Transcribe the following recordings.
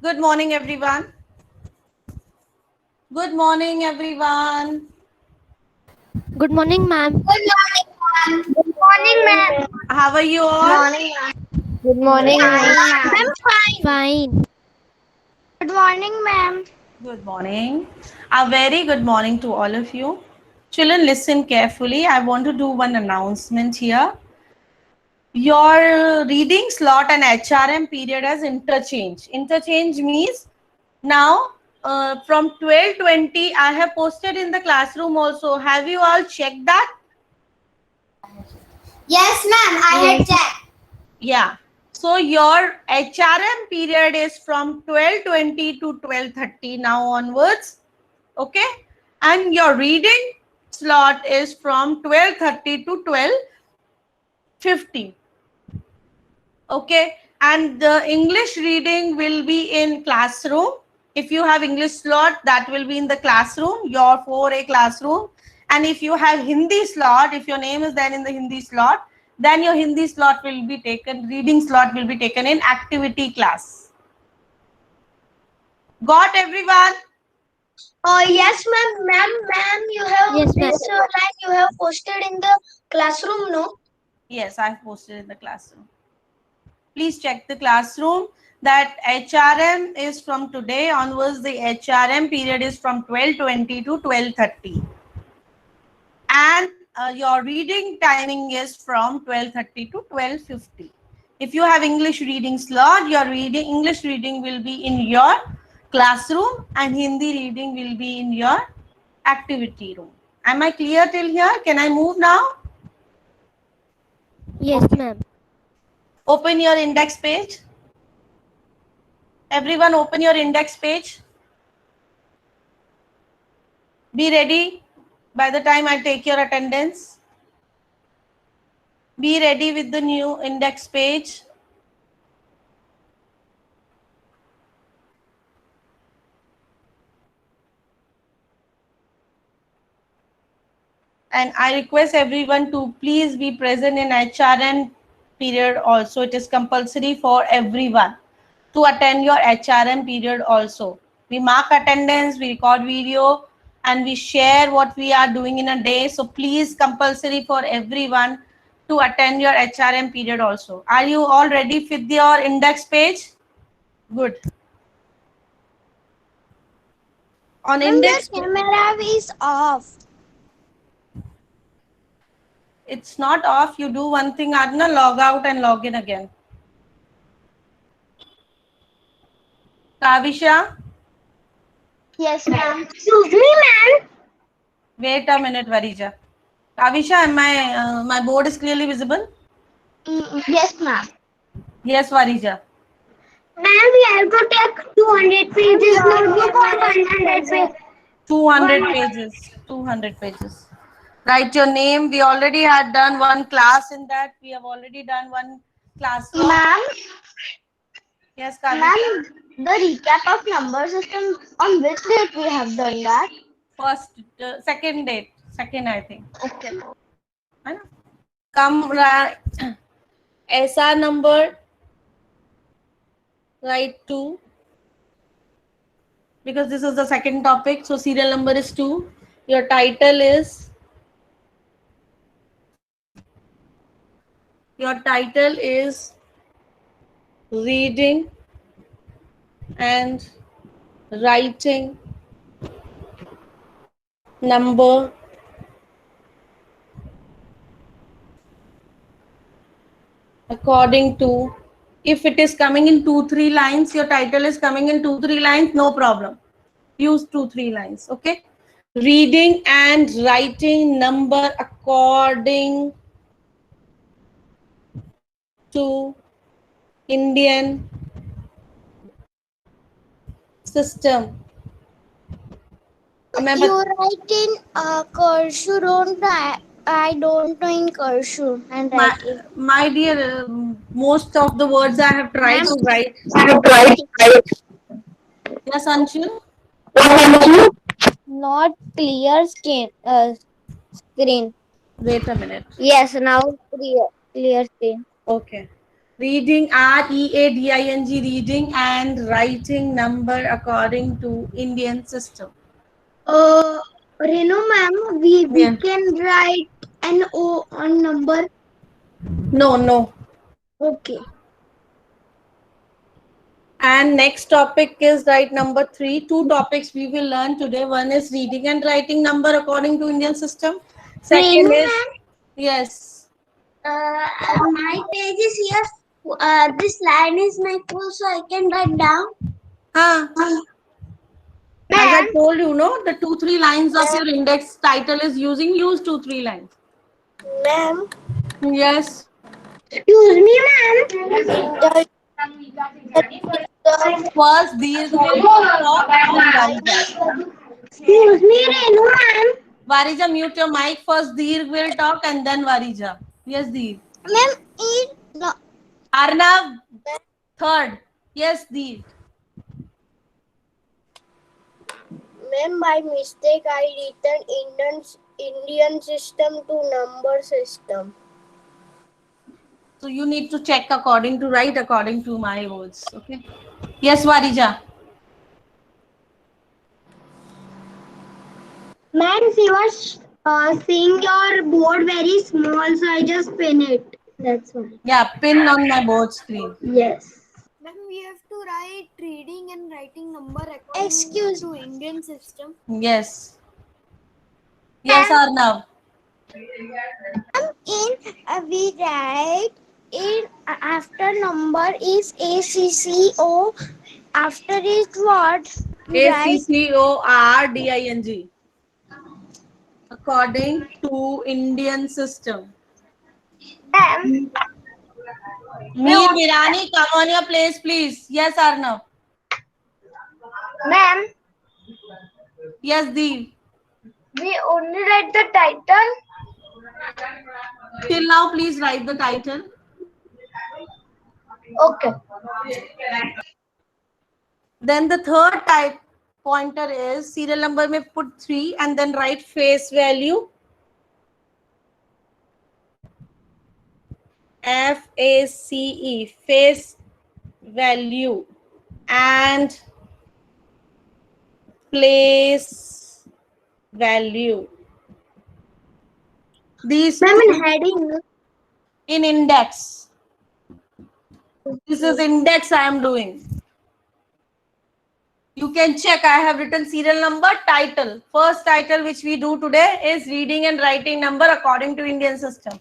Good morning, everyone. Good morning, everyone. Good morning, ma'am. Good morning, ma'am. Good morning, ma'am. How are you Good all? morning, ma'am. Good Good morning, ma'am. morning, ma'am. I'm fine. Fine. Good morning, ma'am. Good morning. A very good morning to all of you. Children, listen carefully. I want to do one announcement here. Your reading slot and HRM period has interchange. Interchange means now from 12:20 I have posted in the classroom also. Have you all checked that? Yes, ma'am. I had Yes. checked. Yeah. So your HRM period is from 12:20 to 12:30 now onwards. Okay. And your reading slot is from 12:30 to 12:50. Okay. And the English reading will be in classroom. If you have English slot, that will be in the classroom, your 4A classroom. And if you have Hindi slot, if your name is then in the Hindi slot, then your Hindi slot will be taken, reading slot will be taken in activity class. Got everyone? Oh, yes, ma'am. Ma'am, you have Yes, ma'am. this line you have posted in the classroom, no? Yes, I have posted in the classroom. Please check the classroom that HRM is from today onwards. The HRM period is from 12:20 to 12:30. And your reading timing is from 12:30 to 12:50. If you have English reading slot, your reading English reading will be in your classroom and Hindi reading will be in your activity room. Am I clear till here? Can I move now? Yes, Okay. ma'am. Open your index page. Everyone open your index page. Be ready by the time I take your attendance. Be ready with the new index page. And I request everyone to please be present in HRN period also. It is compulsory for everyone to attend your HRM period also. We mark attendance, we record video, and we share what we are doing in a day. So please compulsory for everyone to attend your HRM period also. Are you all ready with your index page? Good. On Ma'am, your index, camera is off. it's not off. You do one thing, Adna, log out and log in again. Kavisha, Yes, ma'am. Excuse me, ma'am. wait a minute, Varija. Kavisha, am I, my board is clearly visible? Yes, ma'am. Yes, Varija. Ma'am, we have to take 200 pages notebook or 100 pages. 200 pages. 200 pages. Write your name. We already had done one class in that. We have already done one classwork. Ma'am, Yes, Kavisha. ma'am, the recap of number system on which date we have done that? First, second date. Second, I think. Okay. है ना? Come, SR number, write 2. Because this is the second topic. So serial number is 2. Your title is reading and writing number according to, if it is coming in 2-3 lines, your title is coming in 2-3 lines, no problem, use 2-3 lines. Okay, reading and writing number according to Indian system. मैं You write in cursive, don't I don't know in cursive my, handwriting. my dear, most of the words I have tried Ma'am, to write. I have tried. Yes, Anshul? Not clear screen. Wait a minute. Yes, now clear screen. Okay. Reading, R-E-A-D-I-N-G, reading and writing number according to Indian system. Renu ma'am, we Yeah. can write an O on number. No. Okay. And next topic is right number 3. Two topics we will learn today. One is reading and writing number according to Indian system. Second Renu is, ma'am, yes. my page is here. This line is my full, so I can write down. Huh. As I Ma'am, told you, no, the 2-3 lines of your index title is use 2-3 lines. ma'am. Yes. Excuse me, ma'am. First, Dirg will talk and then Varija. Excuse me, Renu ma'am. Varija, mute your mic. First, Dirg will talk and then Varija. Yes, Dirg. Ma'am, Arnav, third. Yes, Dirg. ma'am, by mistake I written Indian system to number system. So you need to check write according to my words. Okay. Yes, Varija. Ma'am, she was seeing your board very small, so I just pin it. That's why. Yeah, pin on my board screen. Yes. Ma'am, we have to write reading and writing number according to Indian system. Yes. Yes, Arnav. We write in after number is ACCO. After is what? We write ACCORDING. According to Indian system. ma'am. Mir Virani, come on your place, please. Yes, Arnav. Ma'am, Yes, Deep. we only write the title. Till now, please write the title. Okay. Then the third type pointer is serial number may put 3 and then write face value. FACE, face value, and place value. These Ma'am, two in heading. in index. This is index I am doing. You can check. I have written serial number, title. First title which we do today is reading and writing number according to Indian system.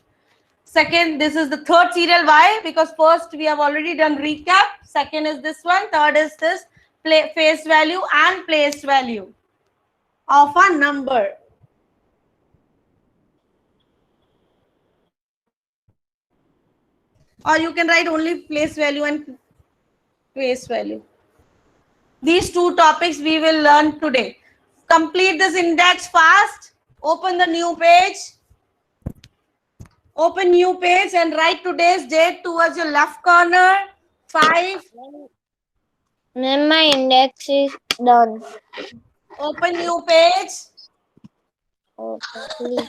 Second, this is the third serial. Why? Because first we have already done recap. Second is this one. Third is this face value and place value of a number. Or you can write only place value and face value. These two topics we will learn today. Complete this index fast. Open the new page. Open new page and write today's date towards your left corner. 5. Ma'am, my index is done. Open new page. Okay.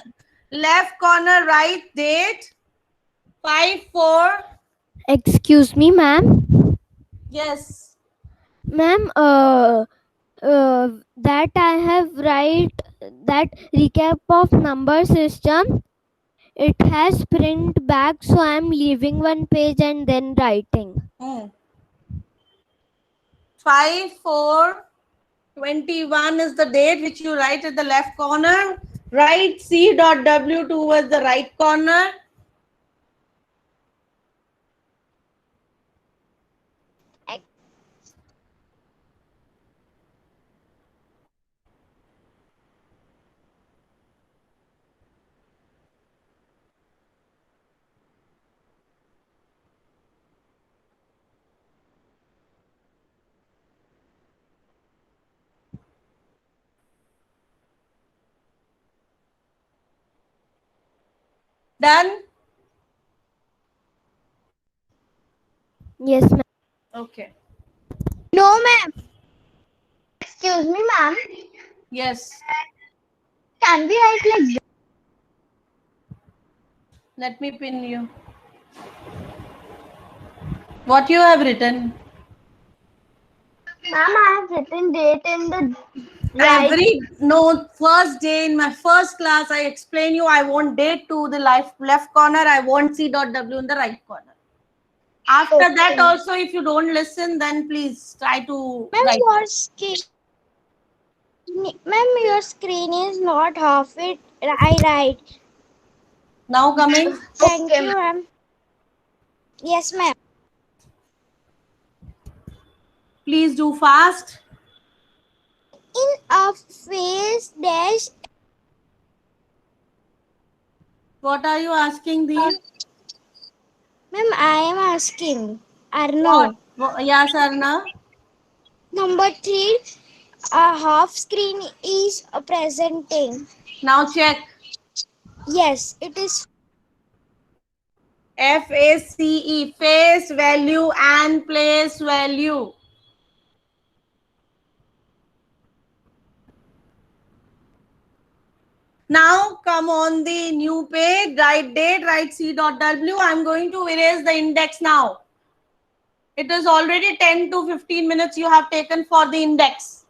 Left corner, right date. 5/4. Excuse me, ma'am. Yes. Ma'am, that I have write that recap of number system. It has print back, so I am leaving one page and then writing. 5/4/21 is the date which you write at the left corner. Write C.W towards the right corner. Done? Yes, ma'am. Okay. No, ma'am. Excuse me, ma'am. Yes. Can we write like this? Let me pin you. What you have written? Ma'am, I have written date in the right. First day in my first class, I explain you I want date to the left corner, I want C.W in the right corner. After that also, if you don't listen, then please try to write. Ma'am, your screen is not half it. I write. Now coming. Thank you, ma'am. Yes, ma'am. Please do fast. In a face dash. What are you asking, Dee? Ma'am, I am asking. Arno. Yes, Arna. Number 3. A half screen is presenting. Now check. Yes, it is. FACE, face value and place value. Now come on the new page, write date, write C.W. I'm going to erase the index now. It is already 10 to 15 minutes you have taken for the index.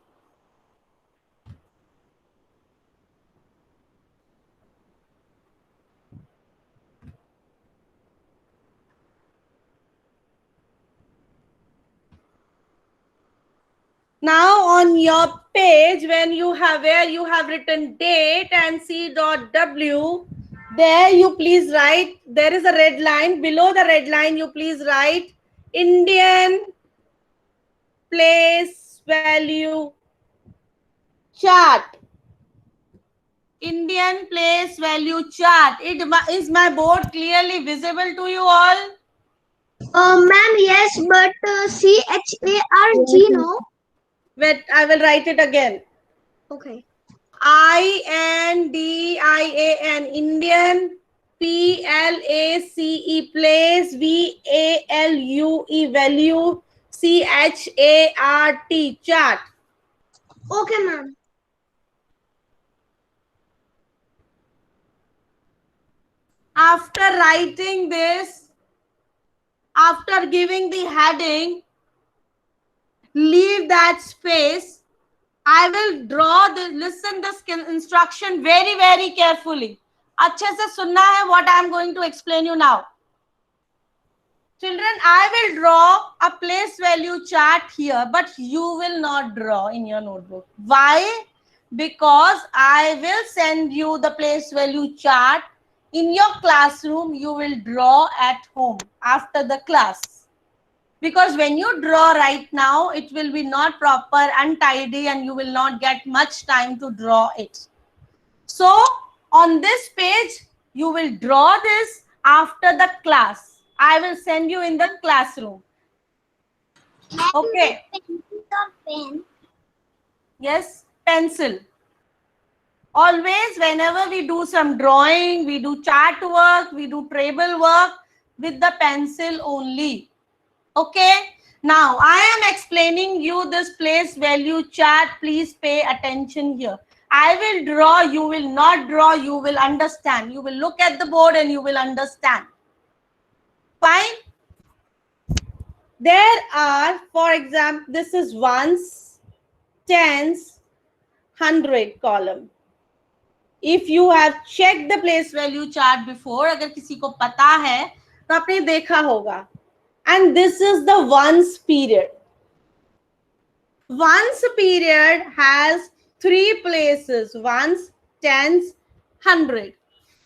Now on your page, when you have where you have written date and C.W, there you please write, there is a red line. Below the red line, you please write Indian place value chart. Indian place value chart. Is my board clearly visible to you all? Ma'am, yes, but CHARG, no? Wait, I will write it again. Okay. INDIAN, Indian, PLACE, place, VALUE, value, CHART, chart. Okay, ma'am. After writing this, after giving the heading, leave that space. I will draw the, listen this instruction very, very carefully. अच्छे से सुनना है what I am going to explain you now. Children, I will draw a place value chart here, but you will not draw in your notebook. Why? Because I will send you the place value chart in your classroom. You will draw at home after the class. Because when you draw right now, it will be not proper, untidy, and you will not get much time to draw it. So on this page, you will draw this after the class. I will send you in the classroom. Okay. Pen. Yes, pencil. Always, whenever we do some drawing, we do chart work, we do table work with the pencil only. Okay. Now, I am explaining you this place value chart. Please pay attention here. I will draw, you will not draw, you will understand. You will look at the board and you will understand. Fine. There are, for example, this is ones, tens, 100 column. If you have checked the place value chart before, अगर किसी को पता है तो आपने देखा होगा. And this is the ones period. Ones period has 3 places, ones, tens, 100.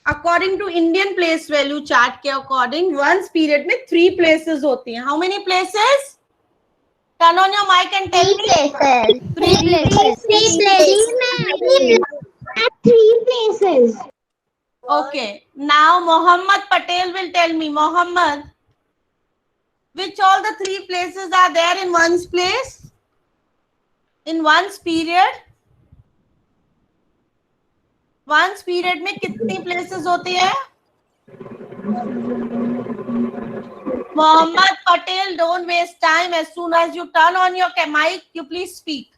According to Indian place value chart के according, ones period में 3 places होती हैं. How many places? Turn on your mic and tell me. 3 places. 3 places. Okay. Now Mohammed Patel will tell me. Mohammed, which all the 3 places are there in one's place? In one's period? One's period में कितनी places होती है? Mohammed Patel, don't waste time. As soon as you turn on your mic, you please speak.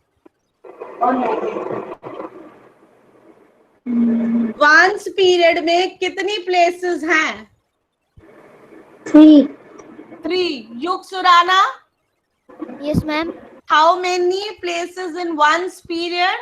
One's period में कितनी places हैं? 3. 3. Yuk Surana, Yes, ma'am. how many places in one's period?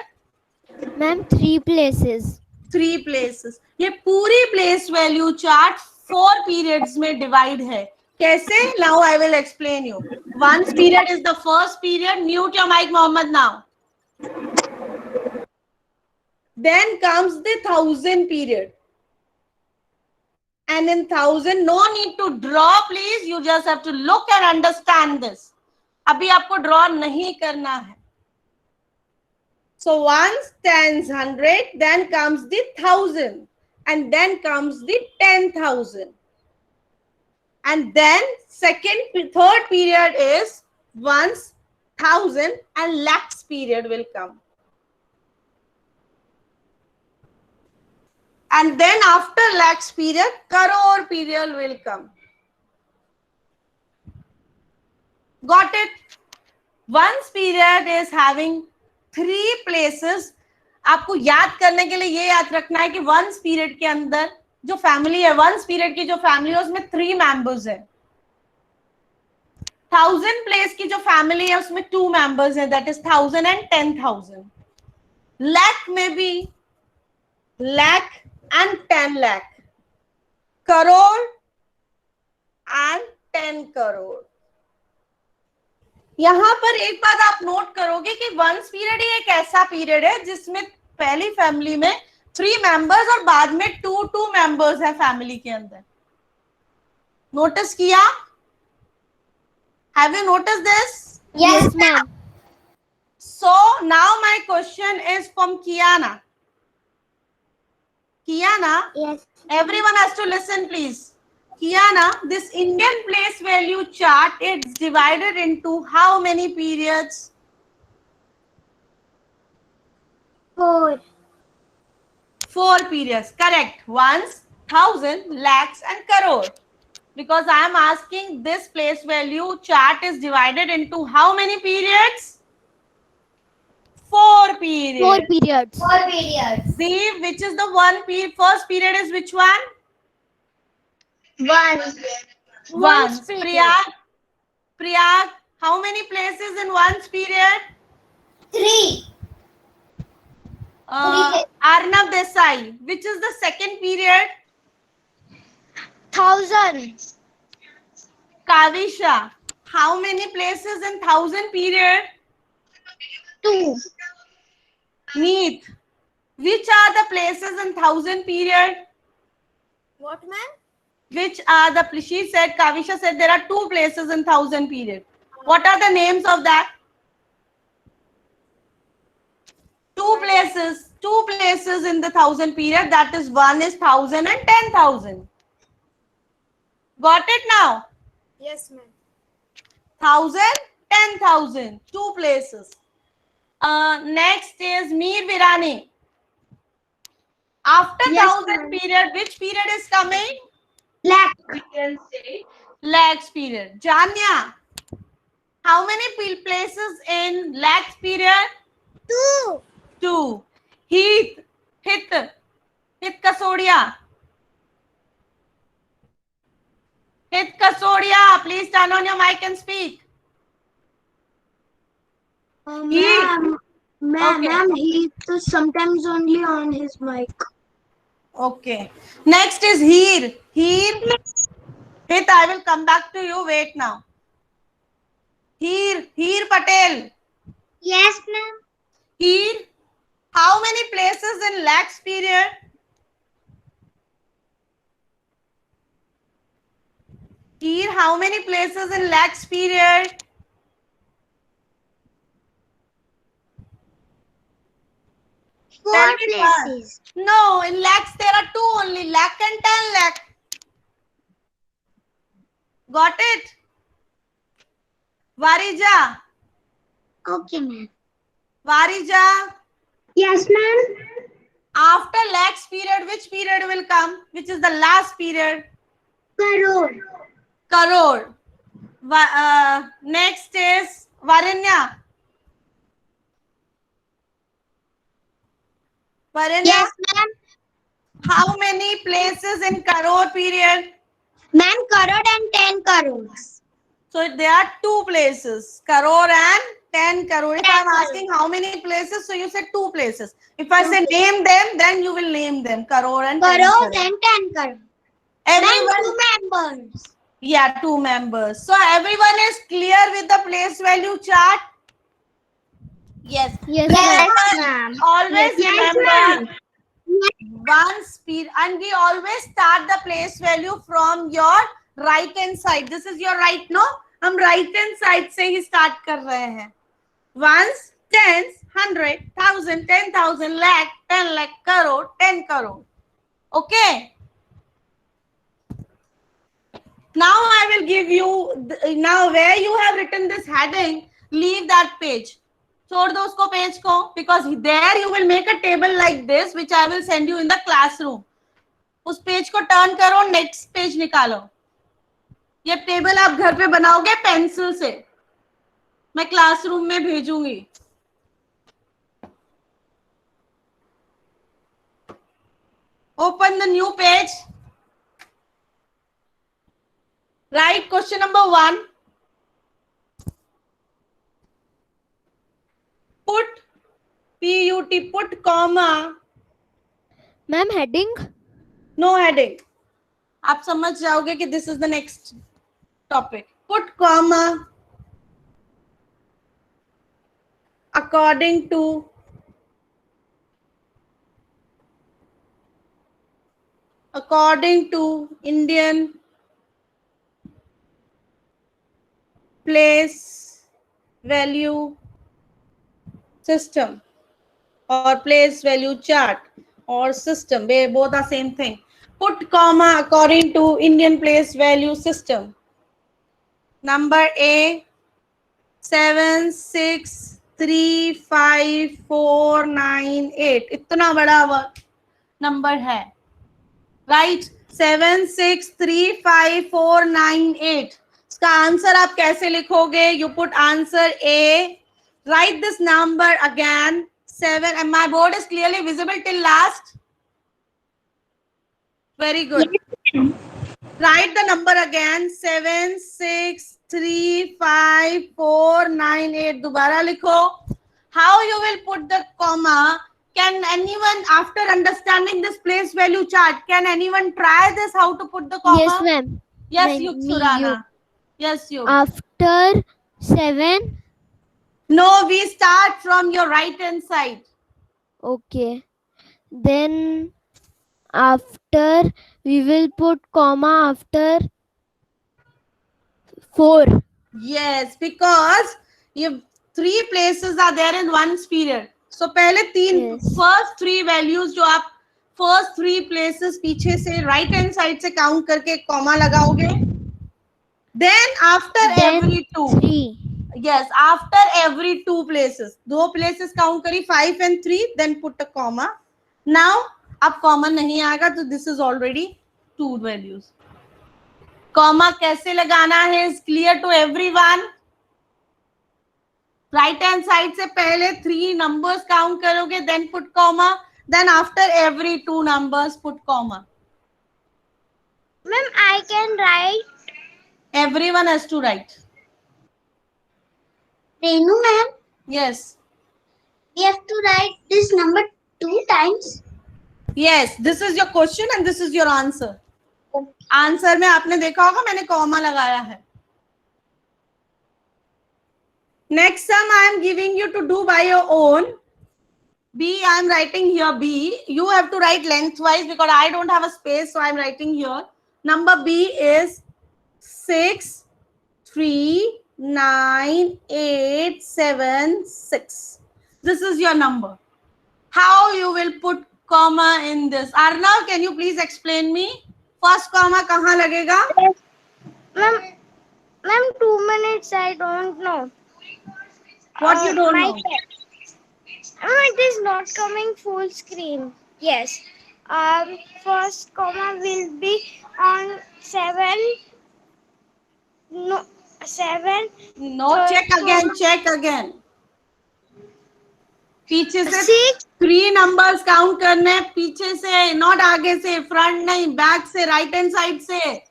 Ma'am, 3 places. 3 places. ये पूरी place value chart 4 periods में divide है. कैसे? Now I will explain you. One's period is the first period. Mute your mic, Mohammed, now. Then comes the 1000 period. And in 1000, no need to draw, please. You just have to look and understand this. अभी आपको draw नहीं करना है. So once 10's 100, then comes the 1000, and then comes the 10,000. And then third period is once 1000 and lakhs period will come. And then after lakhs period, crore period will come. Got it? One's period is having 3 places. आपको याद करने के लिए ये याद रखना है कि वंस पीरियड के अंदर जो फैमिली है, वंस पीरियड की जो फैमिली है उसमें 3 मेंबर्स है. 1000 प्लेस की जो फैमिली है उसमें 2 मेंबर्स है, दैट इज 1000 and 10,000. लाख में भी lakh and 10 lakh, crore and 10 crore. यहां पर एक बात आप नोट करोगे कि वंस पीरियड ही एक ऐसा पीरियड है जिसमें पहली फैमिली में 3 मेंबर्स और बाद में 2 मेंबर्स है फैमिली के अंदर. नोटिस किया? Have you noticed this? Yes, ma'am. So now my question is from Kiana. Kiana, Yes. everyone has to listen, please. Kiana, this Indian place value chart, it's divided into how many periods? 4. 4 periods. Correct. Ones, 1000, lakhs, and crore. Because I am asking this place value chart is divided into how many periods? 4 periods. 4 periods. 4 periods. See, which is the first period is which one? 1. One. Priyag, how many places in one's period? 3. Arnav Desai, which is the second period? 1000. Kavisha, how many places in 1000 period? 2. Neet, which are the places in 1000 period? What, ma'am? Which are the, she said, Kavisha said there are 2 places in 1000 period. What are the names of that? 2 places in the 1000 period. That is, one is 1000 and 10,000. Got it now? Yes, ma'am. 1000, 10,000, 2 places. Next is Mir Virani. After Yes, 1000 ma'am. period, which period is coming? Lakh. Lakhs period. Janya, how many places in lakhs period? 2. 2. Hit Kasodia. Hit Kasodia, please turn on your mic and speak. Ma'am, Okay. he is sometimes only on his mic. Okay. Next is Heer. Hit, I will come back to you. Wait now. Heer Patel. Yes, ma'am. Heer, how many places in lakhs period? Heer, how many places in lakhs period? Tell me first. No, in lakhs there are 2 only, lakh and 10 lakh. Got it? Varija. Okay, ma'am. Varija. Yes, ma'am. After lakhs period, which period will come? Which is the last period? Crore. Crore. Next is Varanya. Varanya, Yes, ma'am. how many places in crore period? Ma'am, crore and 10 crores. So there are two places, crore and 10 crore. If I'm asking how many places, so you said two places. If I say name them, then you will name them, crore and 10 Crore crore. and 10 crore. Everyone, Two members. yeah, two members. So everyone is clear with the place value chart? Yes. Yes, ma'am. Always Yes, remember one speed, and we always start the place value from your right hand side. This is your right, no? हम right hand side से ही start कर रहे हैं. Ones, tens, 100, 1000, 10,000, lakh, 10 lakh, crore, 10 crore. Okay. Now I will give you, now where you have written this heading, leave that page. छोड़ दो उसको page को, because there you will make a table like this which I will send you in the classroom. उस page को turn करो, next page निकालो. ये table आप घर पे बनाओगे पेंसिल से, मैं क्लासरूम में भेजूंगी. Open the new page. Write question number 1. Put comma. Ma'am, heading? No heading. आप समझ जाओगे कि this is the next topic. Put comma according to Indian place value system or place value chart or system. They both are same thing. Put comma according to Indian place value system. Number A, 7, 6, 3, 5, 4, 9, 8. इतना बड़ा number है. Right? 7, 6, 3, 5, 4, 9, 8. इसका answer आप कैसे लिखोगे? You put answer A. Write this number again. 7, and my board is clearly visible till last. Very good. Write the number again. 7, 6, 3, 5, 4, 9, 8. दोबारा लिखो. How you will put the comma? Can anyone, after understanding this place value chart, can anyone try this? How to put the comma? Yes, ma'am. Yes, Me, you, you. Surana. Yes, you. After 7. No, we start from your right hand side. Okay. Then after we will put comma after 4. Yes, because if 3 places are there in one period. So पहले 3 Yes. first 3 values जो आप first 3 places पीछे से right hand side से count करके comma लगाओगे. Then after every 2. 3. Yes, after every 2 places. 2 places count करी 5 and 3, then put a comma. Now अब comma नहीं आएगा तो this is already 2 values. Comma कैसे लगाना है is clear to everyone. Right hand side से पहले 3 numbers count करोगे, then put comma. Then after every 2 numbers put comma. Ma'am, I can write. Everyone has to write. Renu ma'am, Yes. we have to write this number 2 times. Yes, this is your question and this is your answer. Answer में आपने देखा होगा मैंने comma लगाया है. Next sum I am giving you to do by your own. B, I am writing here B. You have to write lengthwise because I don't have a space, so I am writing here. Number B is 6, 3, 9, 8, 7, 6. This is your number. How you will put comma in this? Arnav, can you please explain me? First comma कहाँ लगेगा? Ma'am, 2 minutes, I don't know. What you don't know? It is not coming full screen. Yes. First comma will be on 7. No, 7. No, check again. पीछे से 6. 3 numbers count करने, पीछे से, not आगे से, front नहीं, back से, right hand side से.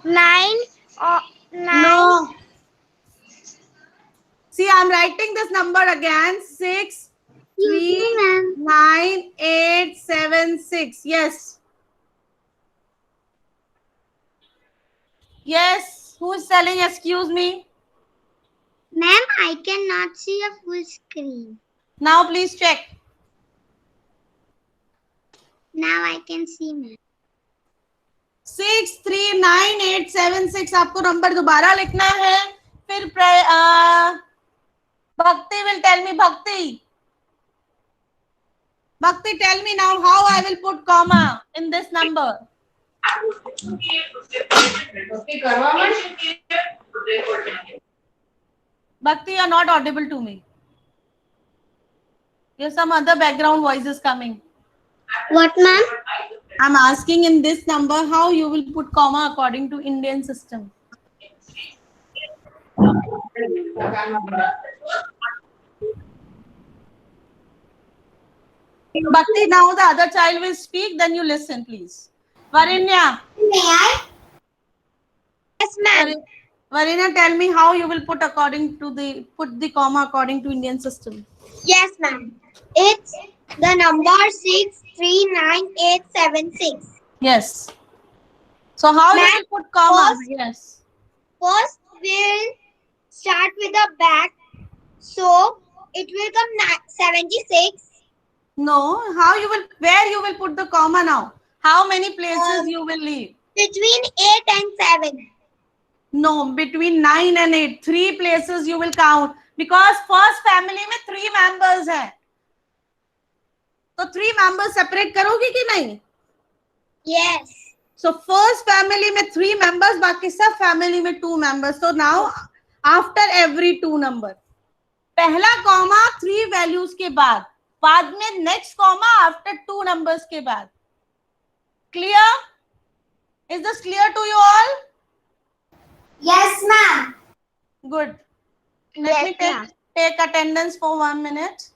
9 9. No. See, I'm writing this number again. 6, 3, 9, 8, 7, 6. Yes. Yes. Who's telling? Excuse me. Ma'am, I cannot see a full screen. Now please check. Now I can see, ma'am. 6, 3, 9, 8, 7, 6. आपको number दोबारा लिखना है. फिर Bhakti will tell me. Bhakti, tell me now how I will put comma in this number. Bhakti, you are not audible to me. There's some other background voices coming. What, ma'am? I'm asking in this number how you will put comma according to Indian system. Bhakti, now the other child will speak, then you listen, please. Varinya. May I? Yes, ma'am. Varinya, tell me how you will put the comma according to Indian system. Yes, ma'am. It's the number 6398876. Yes. So how you will put comma? First- Yes. First, we'll start with the back. So, it will come 76. No, where you will put the comma now? How many places you will leave? Between 8 and 7. No, between 9 and 8. 3 places you will count. Because first family में 3 members हैं. तो 3 members separate करोगी कि नहीं? Yes. So first family में 3 members, बाकी सब family में 2 members. So now after every 2 number. पहला comma 3 values के बाद में next comma after 2 numbers के बाद. Clear? Is this clear to you all? Yes, ma'am. Good. Let Yes, me ma'am. take attendance for 1 minute.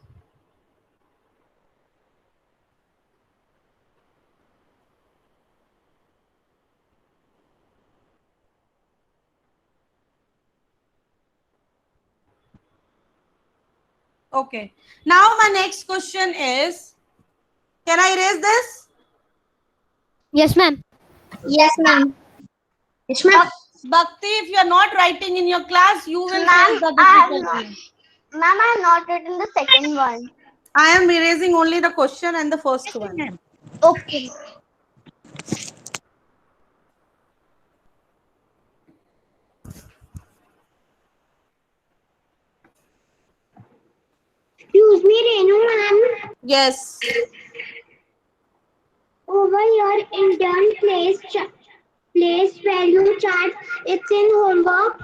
Okay. Now my next question is, can I erase this? Yes, ma'am. Yes, ma'am. Yes, ma'am. Bhakti, if you are not writing in your class, you will Ma'am, face the I am difficulty. Ma'am, I have not written the second one. I am erasing only the question and the first one. Okay. Excuse me, Renu ma'am. Yes. Over your Indian place value chart. It's in homework.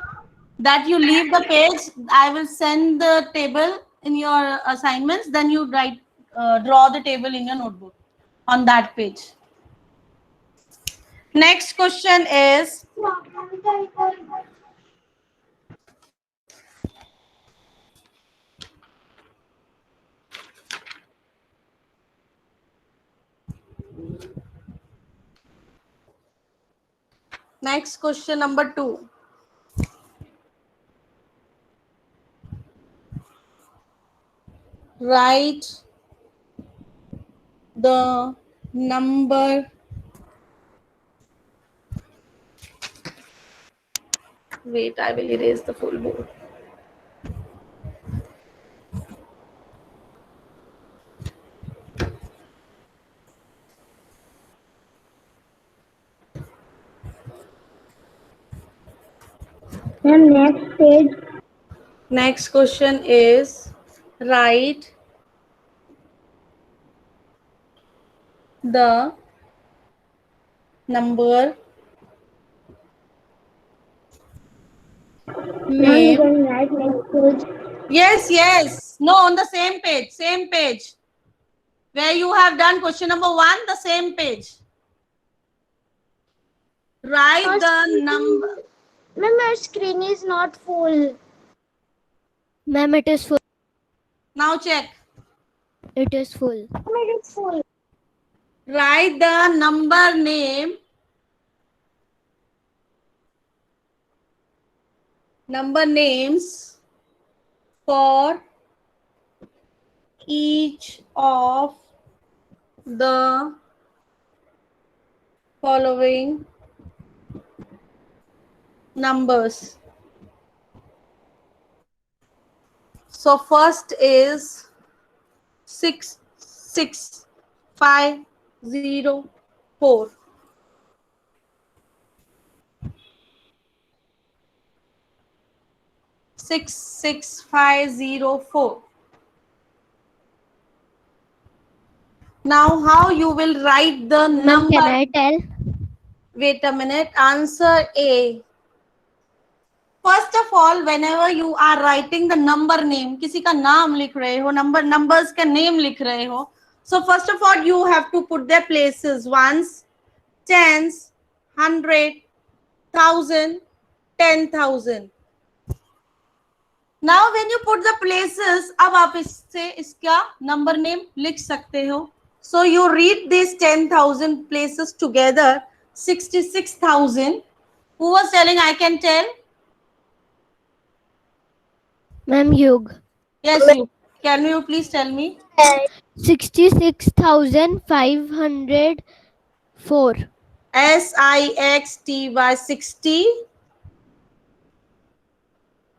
That you leave the page. I will send the table in your assignments. Then you draw the table in your notebook on that page. Next question is, next question number 2. Write the number. Wait, I will erase the full board. And next page. Next question is, write the number name. Right next page. Yes. No, on the same page. Where you have done question number 1, the same page. Write the number. Ma'am, my screen is not full. Ma'am, it is full. Now check. It is full. Ma'am, it is full. Write the number name number names for each of the following numbers. So first is 66504. 66504. Now how you will write the Ma'am, number? can I tell? Wait a minute. Answer A. First of all, whenever you are writing the number name, किसी का नाम लिख रहे हो, numbers का name लिख रहे हो, so first of all you have to put their places, ones, tens, 100, 1000, 10,000. Now when you put the places, अब आप इससे इसका number name लिख सकते हो. So you read these 10,000 places together, 66,000. Who was telling? I can tell. Ma'am, Yug. Yes, you. Can you please tell me? 66,504. SIXTY 60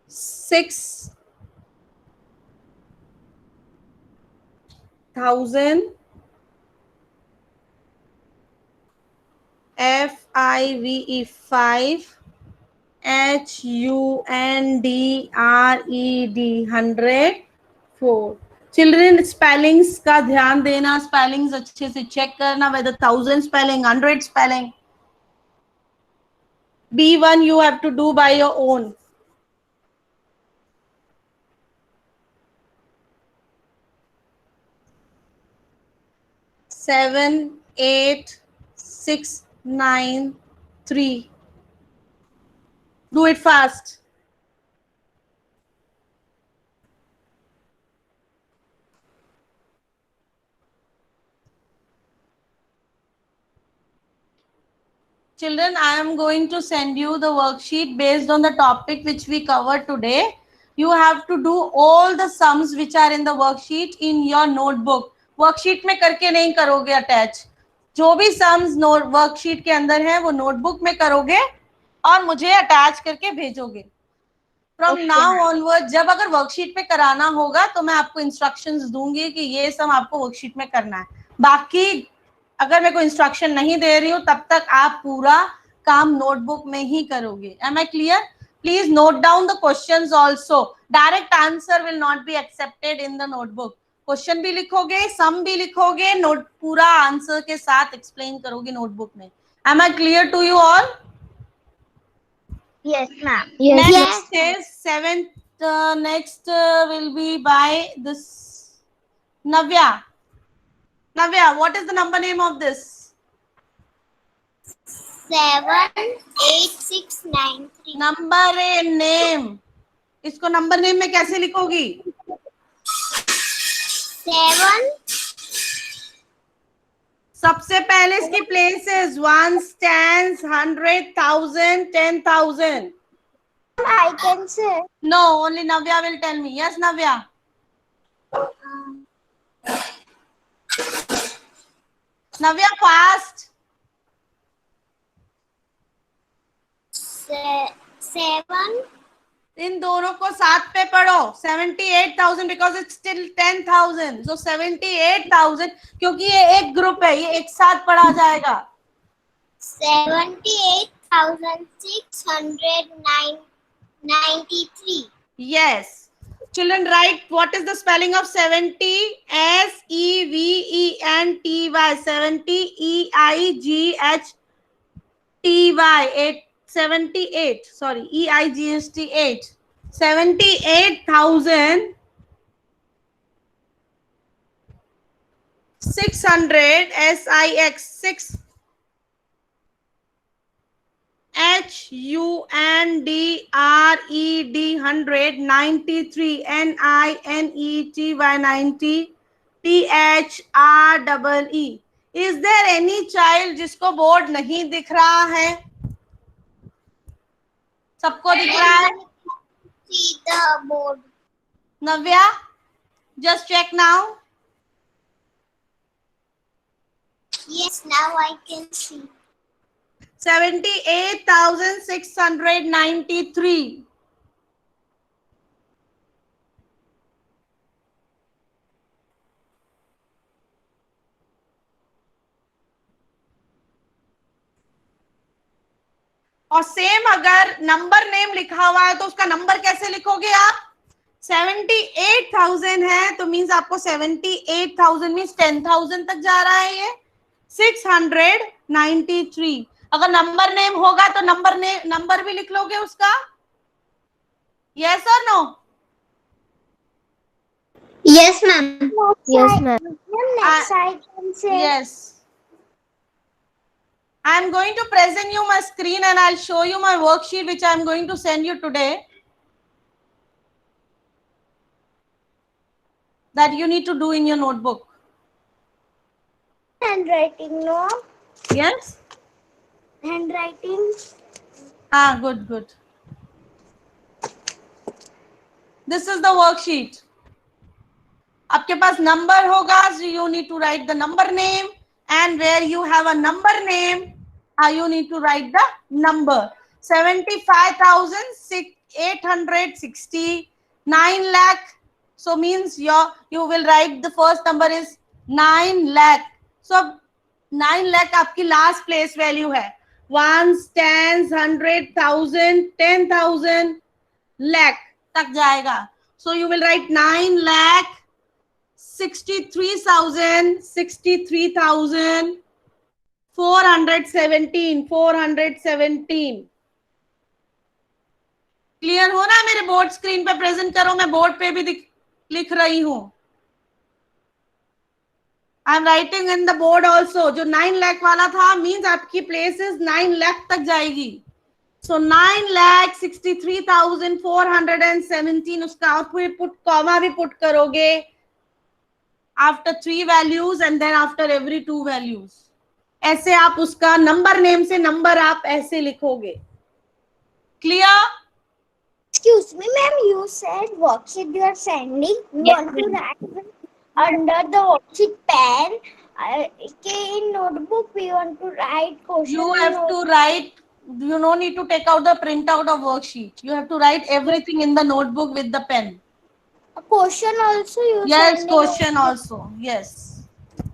6,000 FIVE 5 HUNDRED 100 4. Children spellings का ध्यान देना, स्पेलिंग्स अच्छे से चेक करना, whether 1000 spelling, 100 spelling. B1 you have to do by your own. Seven, 8, 6, 9, 3. Do it fast. Children, I am going to send you the worksheet based on the topic which we covered today. You have to do all the sums which are in the worksheet in your notebook. Worksheet में करके नहीं करोगे attach. जो भी sums worksheet के अंदर है वो notebook में करोगे और मुझे attach करके भेजोगे. From now onward, जब अगर worksheet पे कराना होगा तो मैं आपको instructions दूंगी कि ये सब आपको worksheet में करना है. बाकी अगर मैं कोई इंस्ट्रक्शन नहीं दे रही हूँ तब तक आप पूरा काम नोटबुक में ही करोगे. Am I clear? Please note down the questions also. Direct answer will not be accepted in the notebook. Question भी लिखोगे, सम भी लिखोगे, नोट पूरा आंसर के साथ एक्सप्लेन करोगे नोटबुक में. Am I clear to you all? Yes, ma'am. Yes, Next is seventh. Next will be by this Navya. Navya, what is the number name of this? 78693. Number name. इसको number name में कैसे लिखोगी? 7. सबसे पहले इसकी places, ones, tens, 100, 1000, 10,000. I can say. No, only Navya will tell me. Yes, Navya. Navya, fast. 7. इन दोनों को साथ पे पढ़ो. 78,000 because it's still 10,000. So 78,000 क्योंकि ये एक ग्रुप है, ये एक साथ पढ़ा जाएगा. 78,693. Yes. Children, write what is the spelling of 70? SEVENTY. 70 EIGHTY. 78. Sorry, EIGHT 8. 78,000 600 SIX 6 HUNDRED 100 93 NINETY 90 THREE. Is there any child जिसको बोर्ड नहीं दिख रहा है? सबको दिख रहा है? see the board. Navya, just check now. Yes, now I can see. 78,693. और सेम अगर नंबर नेम लिखा हुआ है तो उसका नंबर कैसे लिखोगे आप? 78,000 है तो मींस आपको 78,000 मींस 10,000 तक जा रहा है ये 693. अगर नंबर नेम होगा तो नंबर भी लिख लोगे उसका? यस और no? Yes, ma'am. Yes, ma'am. Next I can say. Yes. I am going to present you my screen and I'll show you my worksheet which I am going to send you today. That you need to do in your notebook. Handwriting, no? Yes? Handwriting. Ah, good, good. This is the worksheet. आपके पास number होगा, so you need to write the number name, and where you have a number name, you need to write the number. 75,860, 9 lakh. So means you will write the first number is 9 lakh. So 9 lakh आपकी last place value है. Ones, tens, 100, 1,000, 10,000, lakh तक जाएगा. So you will write 9 lakh 63,000, 417. Clear हो रहा है? मेरे board screen पे present करो, मैं बोर्ड पे भी लिख रही हूं. I am writing in the board also. जो 9 लाख वाला था मीन्स आपकी प्लेसेस 9 लाख तक जाएगी. So 9,63,417 उसका आउटपुट पुट कॉमा भी पुट करोगे after 3 values and then after every 2 values. ऐसे आप उसका नंबर नेम से नंबर आप ऐसे लिखोगे. Clear? Excuse me, ma'am. You said worksheet you are sending. You Yes, want to write under the worksheet pen. In notebook we want to write question. You have to write. You no need to take out the printout of worksheet. You have to write everything in the notebook with the pen. A question also you Yes, sending. question also. Yes.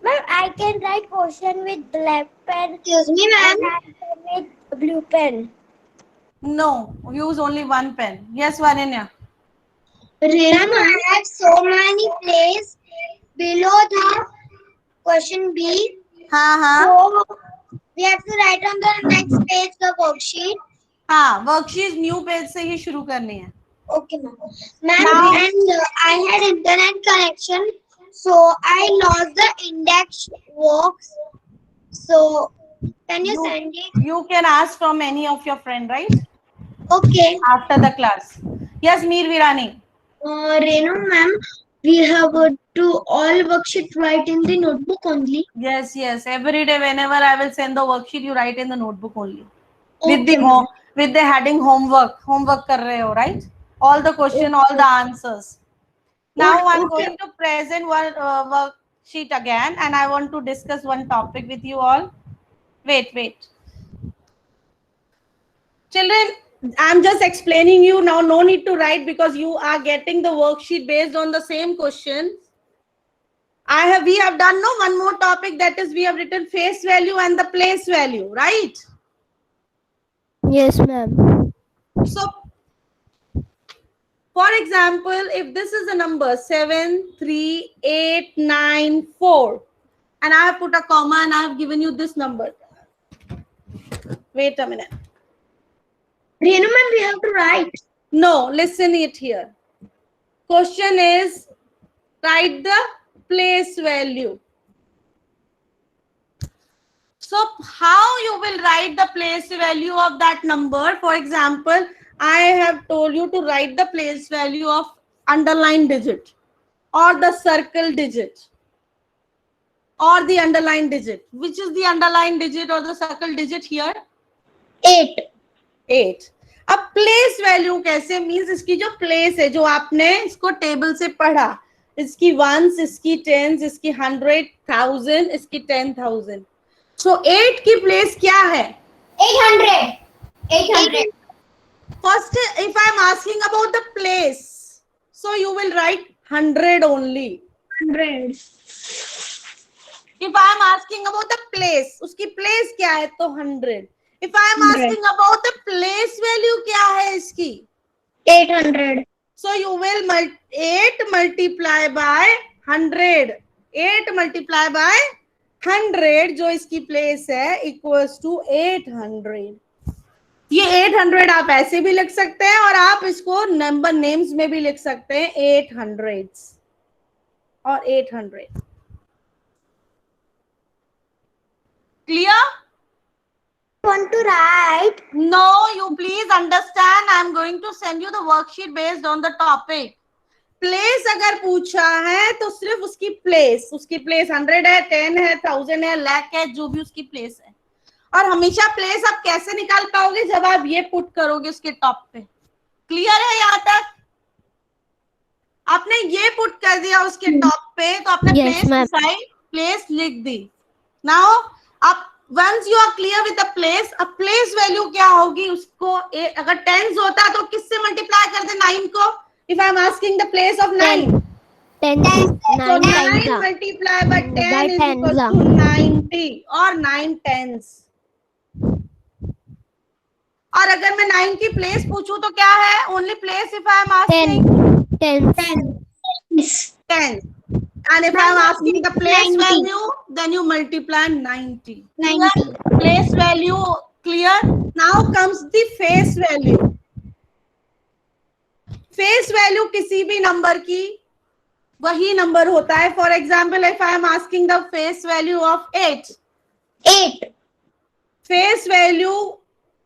Ma'am, I can write question with black pen. Excuse me, ma'am. With blue pen. No, use only one pen. Yes, Vananya. Ma'am, I have so many places below the question B. हाँ. So we have to write on the next page the worksheet. हाँ, worksheet new page से ही शुरू करनी है. Okay, ma'am. Ma'am, and I had internet connection, so I lost the index works. So can you send it? You can ask from any of your friend, right? Okay. After the class. Yes, Meer Virani. Renu, ma'am, we have to all worksheet write in the notebook only. Yes. Every day, whenever I will send the worksheet, you write in the notebook only. Okay, With the heading homework. Homework कर रहे हो, right? All the question, all the answers. Now I'm going to present one worksheet again, and I want to discuss one topic with you all. Wait. Children, I'm just explaining you now. No need to write because you are getting the worksheet based on the same question. We have done one more topic, that is we have written face value and the place value, right? Yes, ma'am. So, for example, if this is a number 73894 and I have put a comma and I have given you this number. Wait a minute. Renu, ma'am, we have to write. No, listen it here. Question is, write the place value. So how you will write the place value of that number? For example, I have told you to write the place value of underline digit or the circle digit or the underline digit. Which is the underline digit or the circle digit here? 8. अब place value कैसे, means इसकी जो place है, जो आपने इसको table से पढ़ा, इसकी वंस, इसकी टेंस, इसकी 100, 1000, इसकी 10,000. सो 8 की प्लेस क्या है? 800. First, if I am asking about the place, so you will write 100 only. 100. If I am asking about the place, उसकी place क्या है? तो 100. If I am asking about the place value, क्या है इसकी? 800. So you will 8 multiply by 100. 8 multiply by 100 जो इसकी place है equals to 800. ये 800 आप ऐसे भी लिख सकते हैं और आप इसको नंबर नेम्स में भी लिख सकते हैं, 800s और 800. Clear? Want to write? No, you please understand. I am going to send you the worksheet based on the topic. Place अगर पूछा है तो सिर्फ उसकी प्लेस 100 है, 10 है, 1000 है, लाख है, जो भी उसकी प्लेस है. और हमेशा प्लेस आप कैसे निकाल पाओगे? जब आप ये पुट करोगे उसके टॉप पे. क्लियर है यहाँ तक? आपने ये पुट कर दिया उसके टॉप पे तो आपने प्लेस लिख दी. नाउ आप once you are clear with the place, अब प्लेस वैल्यू क्या होगी? उसको अगर टेंस होता तो किससे मल्टीप्लाई कर दे 9 को? If I am asking the place of 9, 10 so 9 multiply by 10 is equal to 90 or 9 tens. और अगर मैं 9 की प्लेस पूछूं तो क्या है? Only place if I am asking 10. And if I am asking the place 90. value, then you multiply 90. 90. Place value clear? Now comes the face value. Face value किसी भी नंबर की वही नंबर होता है. For example, if I am asking the face value of 8, face value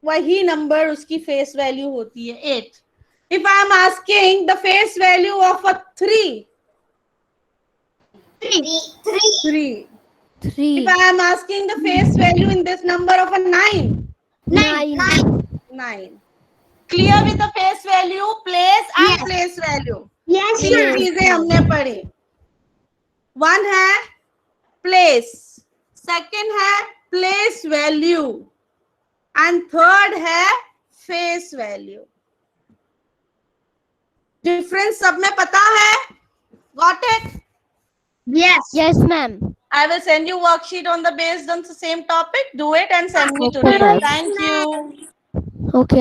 वही number उसकी face value होती है 8. If I am asking the face value of a 3, 3. If I am asking the face value in this number of a 9. Clear with the face value, place and place value. Yes, तीन sir. चीजें हमने पढ़ी. One है place, second है place value and third है face value. Difference सब में पता है? Got it? Yes, ma'am. I will send you worksheet on the based on the same topic. Do it and send me Okay, today. ma'am. Thank you. Okay.